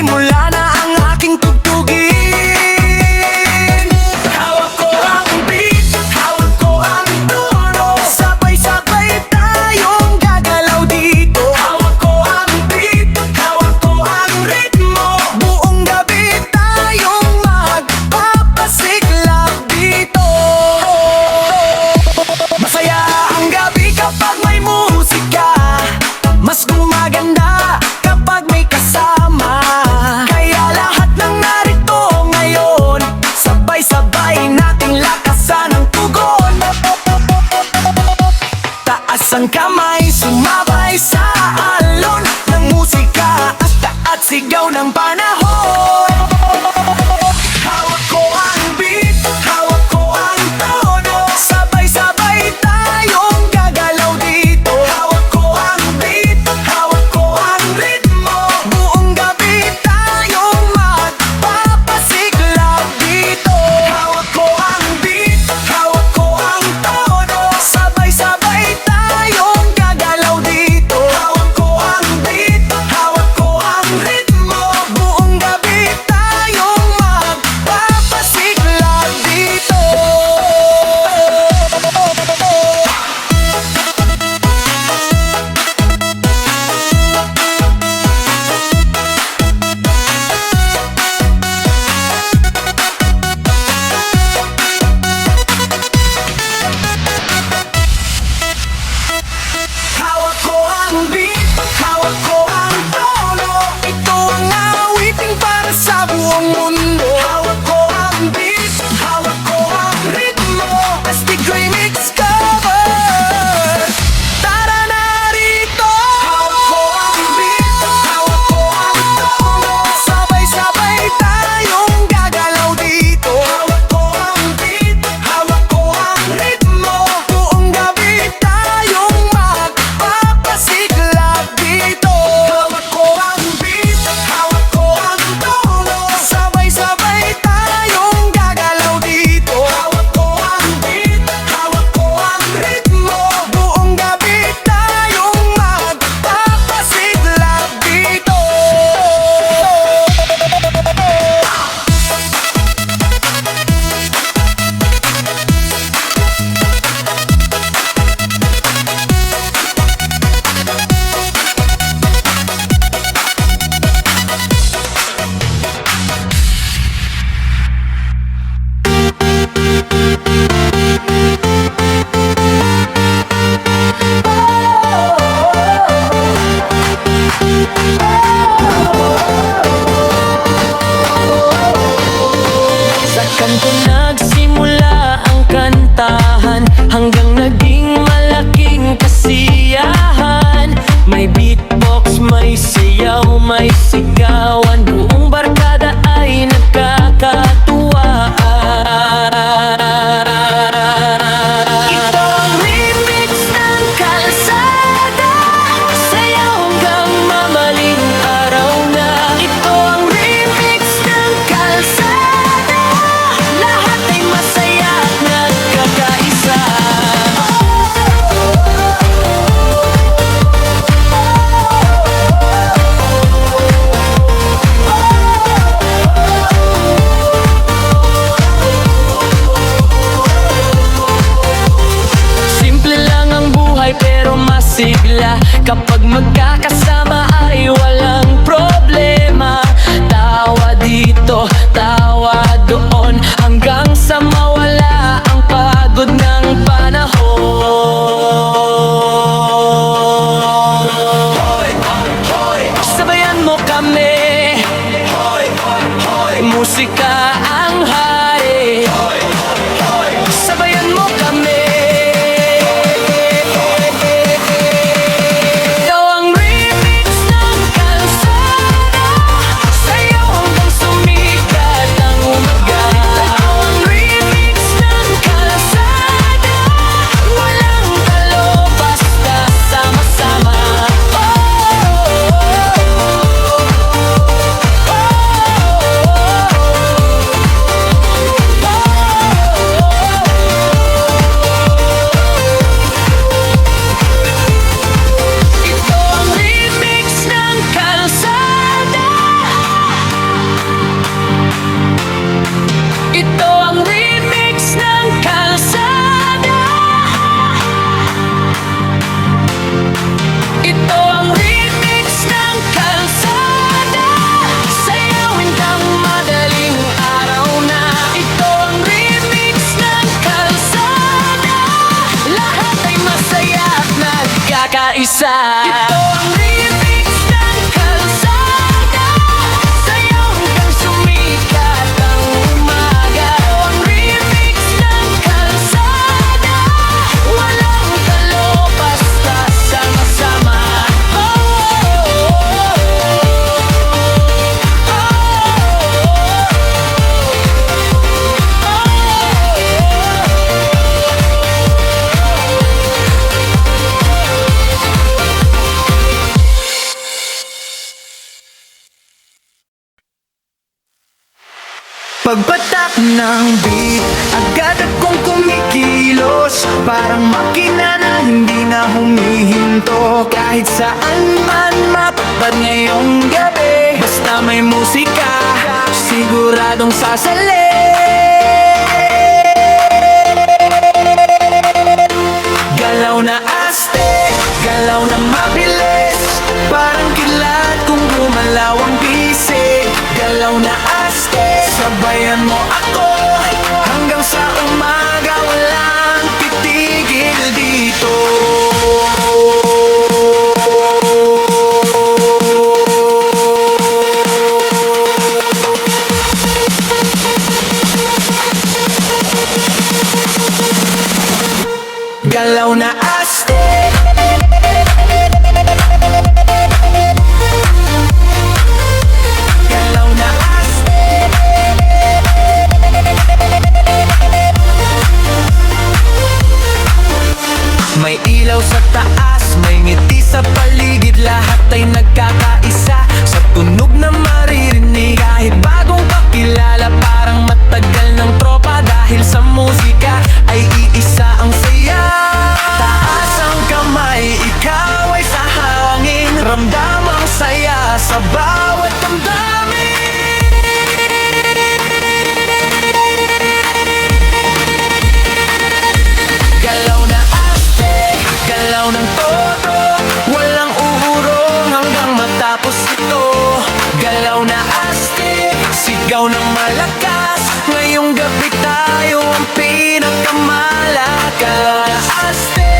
Nagsisimula na ang aking tugtugin. Hawak ko ang beat, hawak ko ang tono, sabay-sabay tayong gagalaw dito. Hawak ko ang beat, hawak ko ang ritmo, buong gabi tayong magpapasiklab dito. Masaya ang gabi kapag may musika, mas gumaganda kapag may kasama. Kaya lahat ng narito ngayon, sabay-sabay nating lakasan ang tugon. Taas ang kamay, sumabay sa alon ng musika at taat sigaw ng panahon. Hawak ko ang beat, hawak ko ang tono, sabay-sabay tayong gagalaw dito. Hawak ko ang beat, hawak ko ang ritmo, buong gabi tayong magpapasiklab dito. Hawak ko ang beat, hawak ko ang tono, sabay-sabay tayong gagalaw dito. Hawak ko ang beat, hawak ko ang ritmo, buong gabi tayong magpapasiklab dito. Hawak ko ang beat, hawak ko ang tono, ito ang awiting para sa buong mundo. Hawak ko ang beat, hawak ko ang ritmo, Astig Remix cover. Tara na rito. Hawak ko ang beat, hawak ko ang tono, sabay-sabay tayong gagalaw dito. Hawak ko ang beat, hawak ko ang ritmo, buong gabi tayong magpapasiklab dito. Hawak ko ang beat, hawak ko ang tono, sabay-sabay tayong gagalaw dito. Hawak ko ang beat, hawak ko ang ritmo, buong gabi tayong magpapasiklab dito. Sa kanto nagsimula ang kantahan, hanggang naging malaking kasiyahan. May beatbox, may sayaw, may sigawan, buong barkada ay nagkakatuwaan. Ito ang remix ng kalsada, sayaw hanggang mamaling araw na. Ito ang remix ng kalsada, lahat ay masaya at nagkakaisa. Simple lang ang buhay pero masigla, kapag magkakasama ay walang problema. Tawa dito, tawa doon, hanggang sa mawala ang pagod ng panahon. Sabayan mo kami, musika ang hari. Sabayan mo kami. Ito ang remix ng kalsada, sayaw hanggang sumikat ang umaga. Ito ang remix ng kalsada, walang talo basta sama-sama. magkaisa. Ito ang remix ng kalsada, sayaw hanggang sumikat ang umaga. Ito ang remix ng kalsada, walang talo basta sama-sama. Pagpatak ng beat, agad akong kumikilos, parang makina na hindi na humihinto. Kahit saan man mapapad ngayong gabi, basta may musika, siguradong sasali. Galaw na aste, galaw na mabilis, parang kidlat kung gumalaw ang bisig. Galaw na aste, sabayan mo ako hanggang sa umaga, walang titigil dito. Galaw na aste, galaw na aste. May ilaw sa taas, may ngiti sa paligid, lahat ay nagkakaisa sa tunog na maririnig. Kahit bagong kakilala, parang matagal ng tropa, dahil sa musika ay iisa ang saya. Taas ang kamay, ikaw ay sa hangin, ramdam ang saya sa bawat damdamin. Galaw na aste, galaw ng todo, walang uhurong hanggang matapos ito. Galaw na aste, sigaw ng malakas, ngayong gabi tayo ang pinakamalakas. Galaw na aste,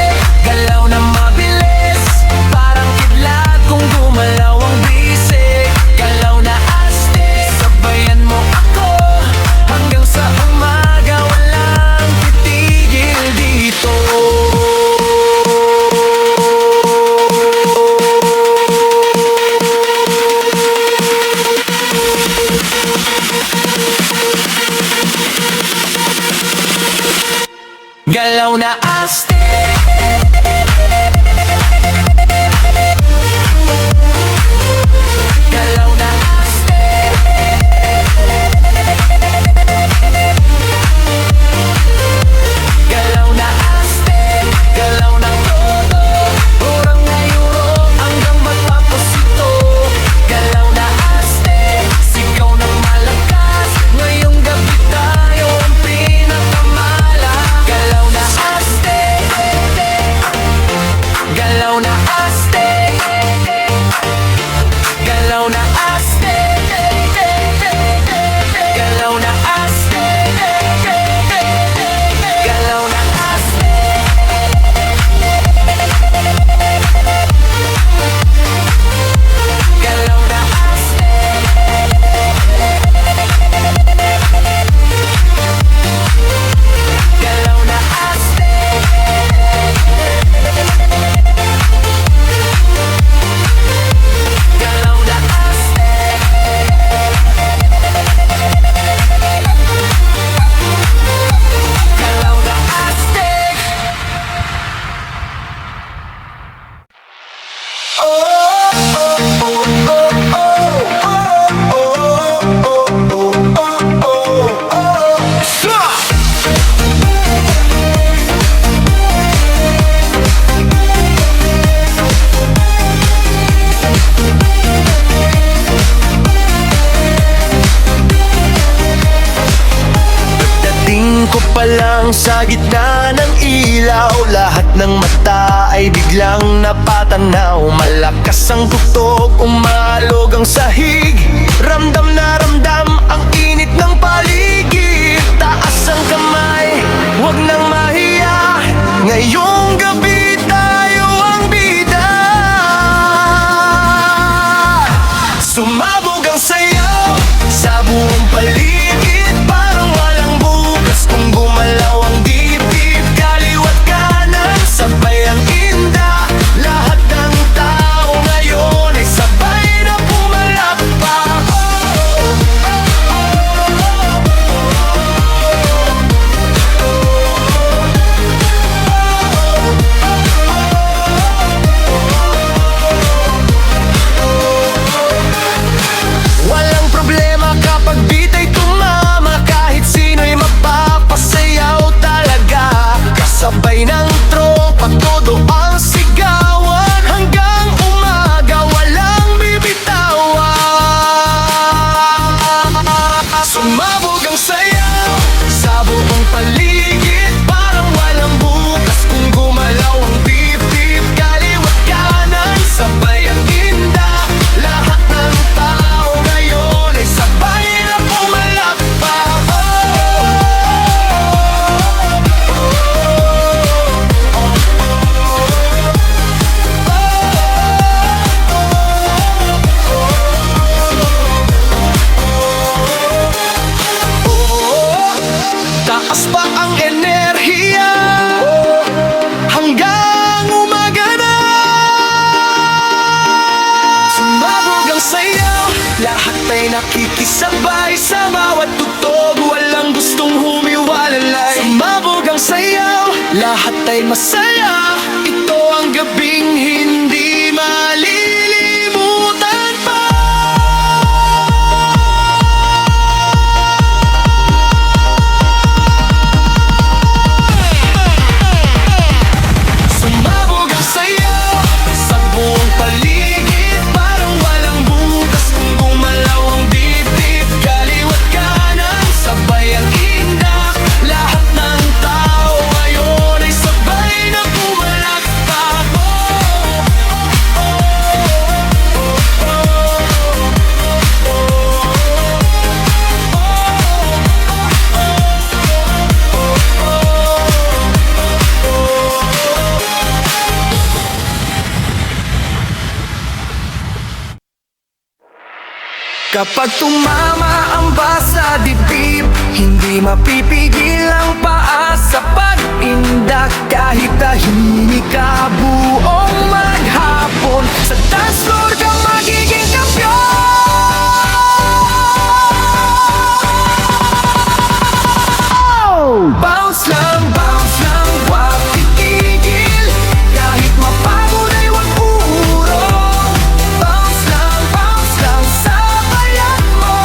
galaw na mabilis, parang kidlat kung gumalaw ang bisig. Galaw na aste, sabayan mo ako hanggang sa umaga, walang titigil dito. Galaw na aste, galaw na aste, galaw na aste, galaw ng todo, urang na yurong hanggang matapos ito. Galaw na aste, sigaw ng malakas, ngayong gabi tayo ang pinakamalakas. Galaw na aste, galaw na aste, galaw na aste, galaw na aste, galaw na aste. Galaw na aste, galaw na aste, galaw na aste. Galaw na aste. Dating ko pa lang sa gitna ng ilaw, lahat ng mata ay biglang napatanaw. Malakas ang tugtog, umalog ang sahig, ramdam na ramdam ang init ng paligid. Taas ang kamay, wag nang mahiya, ngayong gabi tayo ang bida. sayaw sa buong paligid, parang walang bukas kung gumalaw ang dibdib. Kaliwat kanan, sabay ang inda. Lahat ng tao ngayon ay sabay na pumalakpak. Walang problema kapag beat ay tumama, kahit sino'y mapapasayaw talaga. Kasabay ng tropa, todo ang sigawan. Hanggang umaga, walang bibitawan. Sumabog ang sayaw sa buong paligid, parang walang bukas kung gumalaw ang dibdib. Kaliwat kanan, sabay ang inda. Lahat ng tao ngayon ay sabay na pumalakpak. Taas pa ang enerhiya hanggang umaga na. Sumabog ang sayaw, lahat ay nakikisabay. Sa bawat tugtog, walang gustong humiwalay. Sumabog ang sayaw, lahat ay masaya. Ito ang gabing hindi malilimutan pa. Sumabog ang sayaw sa buong paligid, parang walang bukas kung gumalaw ang dibdib. Kaliwat kanan, sabay ang indak. Lahat ng tao ngayon ay sabay na pumalakpak. Kapag tumama ang basa dibdib, hindi mapipigil ang paa sa pag-indak. Kahit tahimik ka buong maghapon, sa dance floor ka magiging kampiyon. Bounce lang, wag titigil. Kahit mapagod ay wag uurong. Bounce lang, sabayan mo.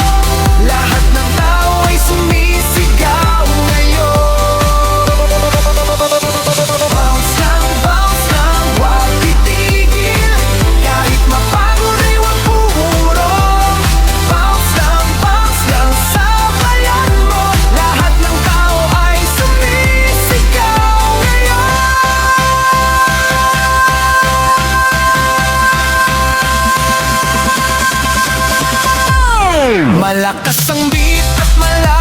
Lahat ng tao ay sumisigaw ngayon. Bounce lang, wag titigil. Kahit mapagod ay wag uurong. Bounce lang, sabayan mo. Lahat ng tao ay sumisigaw ngayon. Malakas ang beat at malakas